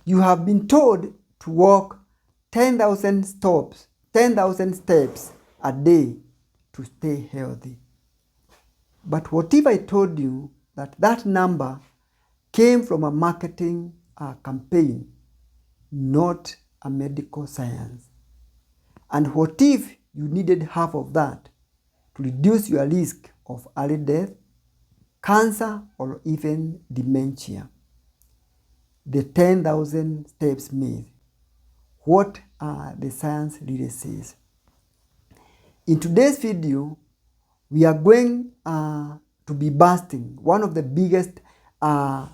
You have been told to walk 10,000 steps a day to stay healthy. But what if I told you that that number came from a marketing campaign, not a medical science? And what if you needed half of that to reduce your risk of early death, cancer, or even dementia? The 10,000 steps myth. What the science really says. In today's video, we are going to be busting one of the biggest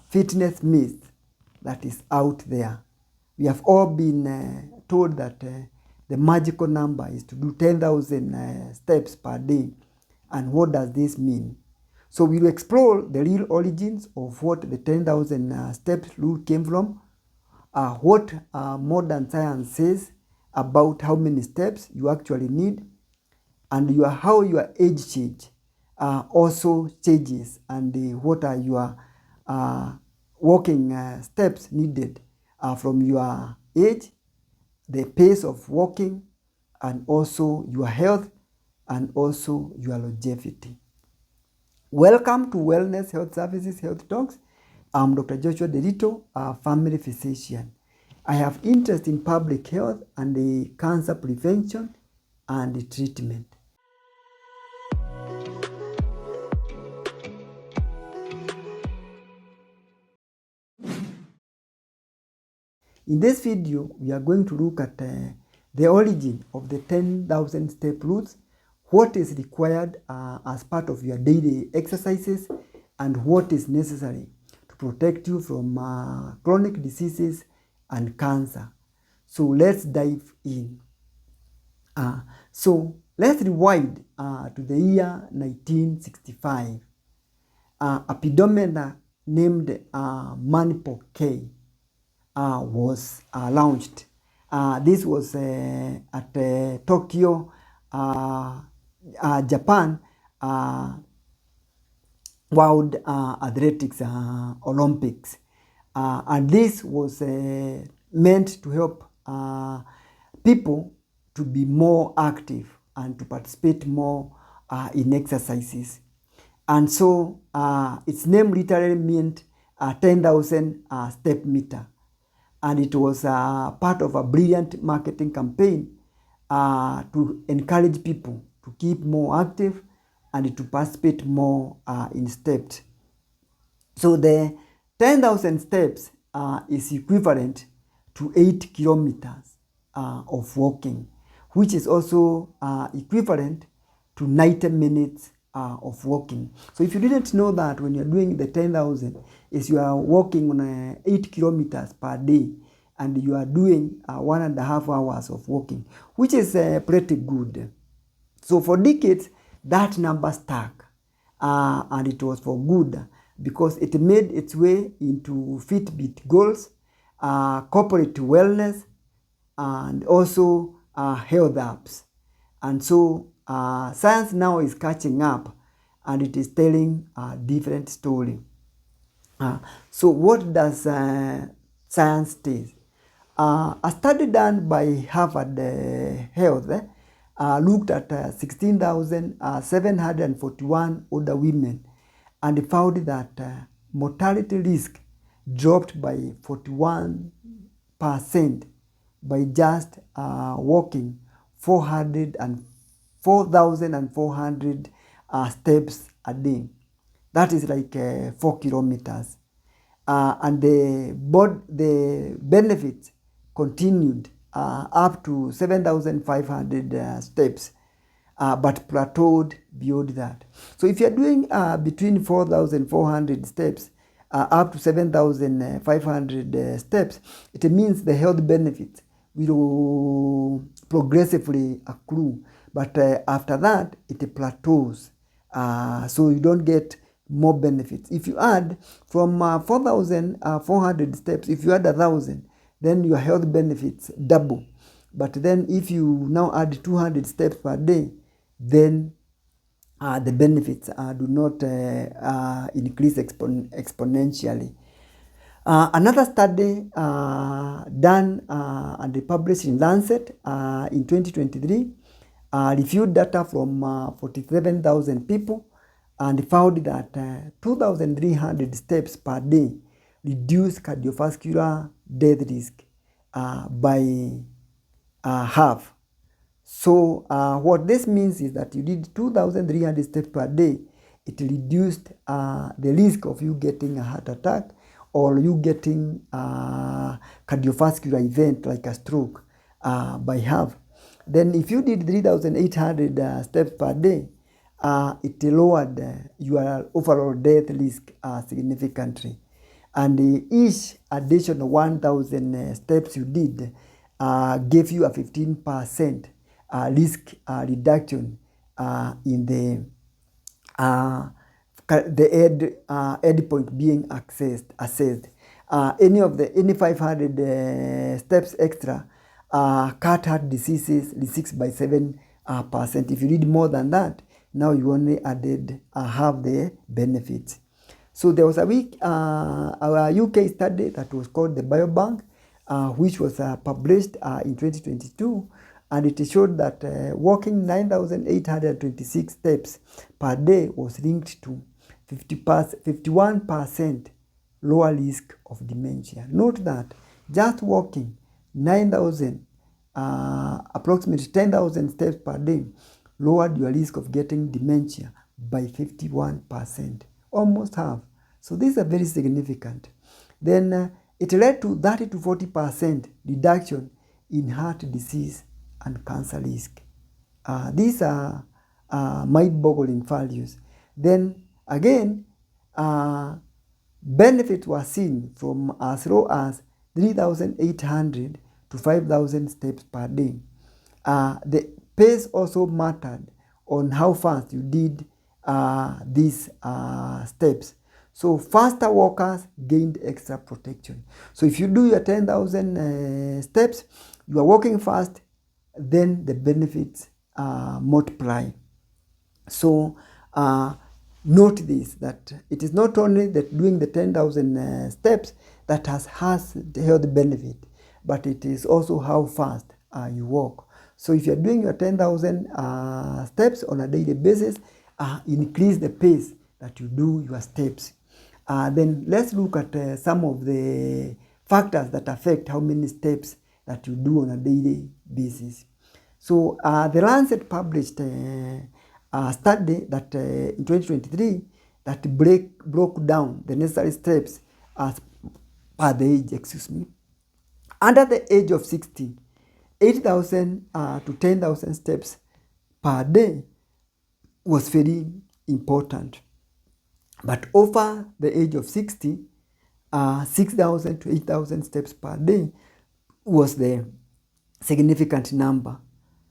fitness myths that is out there. We have all been told that the magical number is to do 10,000 steps per day. And what does this mean? So we will explore the real origins of what the 10,000 steps rule came from, what modern science says about how many steps you actually need, and how your age change also changes, and what are your walking steps needed from your age, the pace of walking, and also your health, and also your longevity. Welcome to Wellness Health Services Health Talks. I'm Dr. Joshua Derito, a family physician. I have interest in public health and cancer prevention and treatment. In this video, we are going to look at the origin of the 10,000 step routes, what is required as part of your daily exercises, and what is necessary to protect you from chronic diseases and cancer. So let's dive in. So let's rewind to the year 1965. A pedometer named Manipur K was launched. This was at Tokyo, Japan, World Athletics Olympics. And this was meant to help people to be more active and to participate more in exercises. And so its name literally meant 10,000 step meter. And it was part of a brilliant marketing campaign to encourage people to keep more active and to participate more in steps. So the 10,000 steps is equivalent to 8 kilometers of walking, which is also equivalent to 90 minutes of walking. So if you didn't know that, when you're doing the 10,000, is you are walking on 8 kilometers per day, and you are doing 1.5 hours of walking, which is pretty good. So for decades, that number stuck, and it was for good, because it made its way into Fitbit goals, corporate wellness, and also health apps. And so science now is catching up, and it is telling a different story. So what does science say? A study done by Harvard Health looked at 16,741 older women and found that mortality risk dropped by 41% by just walking 4,400 steps a day. That is like 4 kilometers. And the benefits continued up to 7,500 steps, but plateaued beyond that. So if you're doing between 4,400 steps up to 7,500 steps, it means the health benefits will progressively accrue. But after that, it plateaus. So you don't get more benefits. If you add from 4,400 steps, if you add 1,000, then your health benefits double. But then if you now add 200 steps per day, then the benefits do not increase exponentially. Another study done and published in Lancet in 2023 reviewed data from 47,000 people and found that 2,300 steps per day reduce cardiovascular death risk by half. So what this means is that you did 2,300 steps per day. It reduced the risk of you getting a heart attack or you getting a cardiovascular event like a stroke by half. Then if you did 3,800 steps per day, it lowered your overall death risk significantly. And each additional 1,000 steps you did gave you a 15% risk reduction in the end point being assessed. Any 500 steps extra cut heart diseases 6 by 7%. If you did more than that, now you only added half the benefits. So there was a UK study that was called the Biobank, which was published in 2022, and it showed that walking 9,826 steps per day was linked to 51% lower risk of dementia. Note that just walking 9,000, approximately 10,000 steps per day lowered your risk of getting dementia by 51%, almost half. So these are very significant. Then it led to 30 to 40% reduction in heart disease and cancer risk. These are mind-boggling values. Then again, benefits were seen from as low as 3,800 to 5,000 steps per day. The pace also mattered on how fast you did these steps. So faster walkers gained extra protection. So if you do your 10,000 steps, you are walking fast, then the benefits multiply. So note this, that it is not only that doing the 10,000 steps that has the health benefit, but it is also how fast you walk. So if you're doing your 10,000 steps on a daily basis, increase the pace that you do your steps. Then let's look at some of the factors that affect how many steps that you do on a daily basis. So the Lancet published a study that in 2023 that broke down the necessary steps as per the age, Under the age of 60, 8,000 to 10,000 steps per day was very important. But over the age of 60, 6,000 to 8,000 steps per day was the significant number.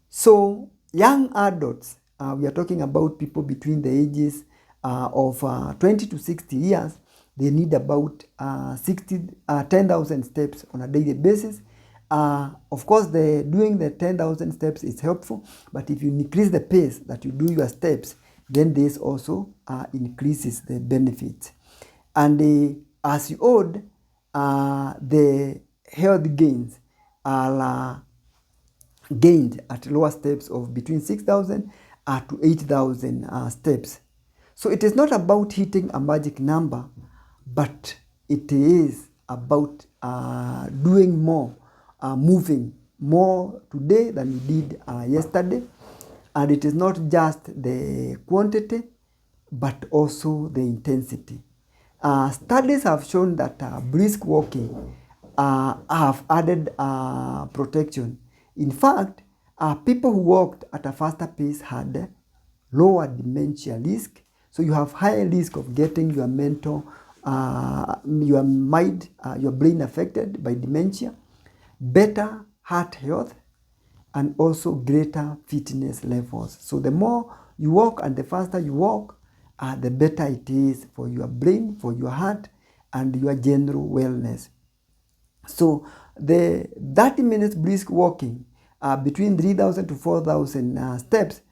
So young adults, we are talking about people between the ages of 20 to 60 years, they need about 10,000 steps on a daily basis. Of course, doing the 10,000 steps is helpful, but if you increase the pace that you do your steps, then this also increases the benefits. And as you old, the health gains are gained at lower steps of between 6,000 to 8,000 steps. So it is not about hitting a magic number, but it is about doing more, moving more today than you did yesterday. And it is not just the quantity, but also the intensity. Studies have shown that brisk walking have added protection. In fact, people who walked at a faster pace had lower dementia risk. So you have higher risk of getting your mental, your mind, your brain affected by dementia, better heart health, and also greater fitness levels. So the more you walk and the faster you walk, the better it is for your brain, for your heart, and your general wellness. So the 30 minutes brisk walking between 3,000 to 4,000 steps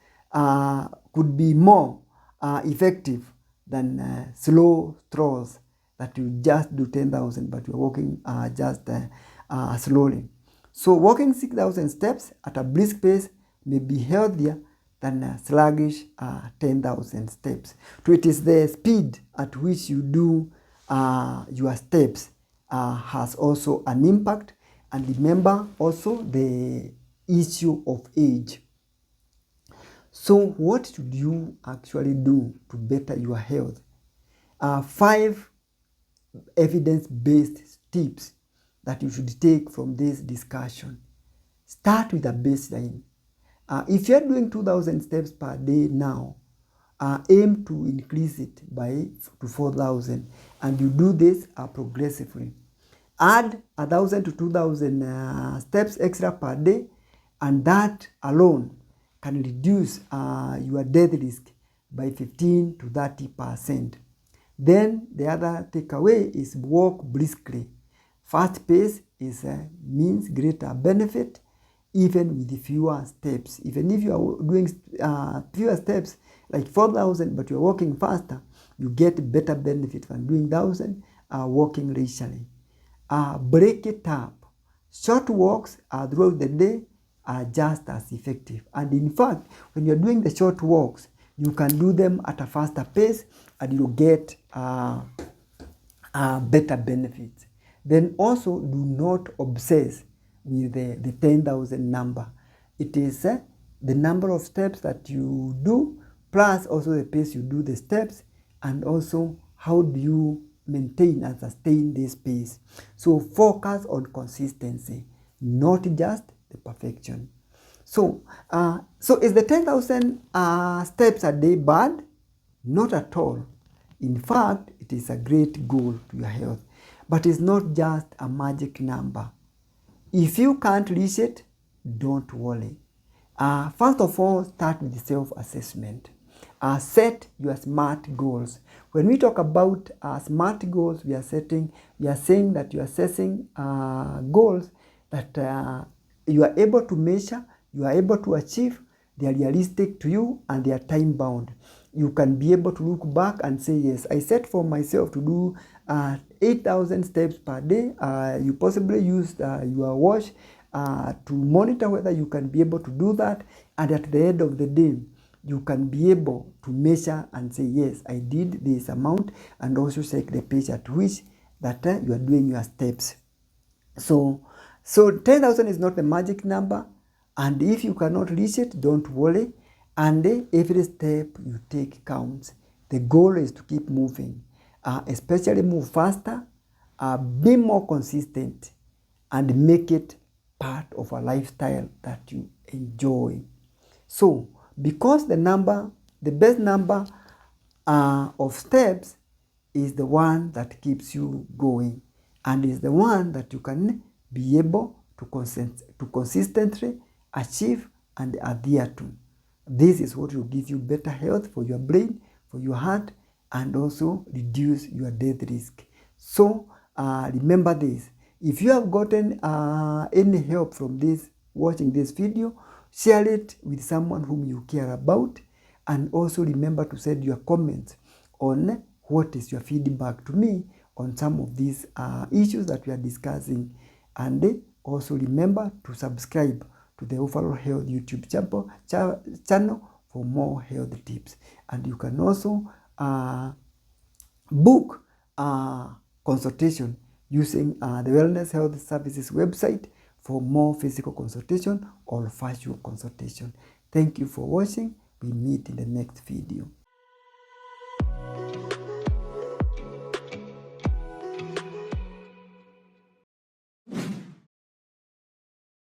could be more effective than slow strolls that you just do 10,000, but you're walking just slowly. So walking 6,000 steps at a brisk pace may be healthier than a sluggish 10,000 steps. So it is the speed at which you do your steps has also an impact. And remember also the issue of age. So what should you actually do to better your health? 5 evidence-based tips that you should take from this discussion. Start with a baseline. If you're doing 2,000 steps per day now, aim to increase it to 4,000, and you do this progressively. Add 1,000 to 2,000 steps extra per day, and that alone can reduce your death risk by 15 to 30%. Then the other takeaway is walk briskly. Fast pace means greater benefit even with fewer steps. Even if you are doing fewer steps, like 4,000, but you're walking faster, you get better benefit from doing 1,000 walking leisurely. Break it up. Short walks throughout the day are just as effective. And in fact, when you're doing the short walks, you can do them at a faster pace and you get better benefits. Then also do not obsess with the 10,000 number. It is the number of steps that you do, plus also the pace you do the steps, and also how do you maintain and sustain this pace. So focus on consistency, not just the perfection. So is the 10,000 steps a day bad? Not at all. In fact, it is a great goal to your health, but it's not just a magic number. If you can't reach it, don't worry. First of all, start with self-assessment. Set your SMART goals. When we talk about SMART goals, we are saying that you are assessing goals that you are able to measure, you are able to achieve, they are realistic to you, and they are time bound. You can be able to look back and say, yes, I set for myself to do 8,000 steps per day. You possibly use your watch to monitor whether you can be able to do that. And at the end of the day, you can be able to measure and say, yes, I did this amount, and also check the pace at which that you are doing your steps. So 10,000 is not the magic number. And if you cannot reach it, don't worry. And every step you take counts. The goal is to keep moving, especially move faster, be more consistent, and make it part of a lifestyle that you enjoy. So, because the best number of steps is the one that keeps you going, and is the one that you can be able to consistently achieve and adhere to. This is what will give you better health for your brain, for your heart, and also reduce your death risk. So remember this. If you have gotten any help from watching this video, share it with someone whom you care about, and also remember to send your comments on what is your feedback to me on some of these issues that we are discussing. And also remember to subscribe to the Overall Health YouTube channel for more health tips. And you can also book consultation using the Wellness Health Services website for more physical consultation or virtual consultation. Thank you for watching. We meet in the next video.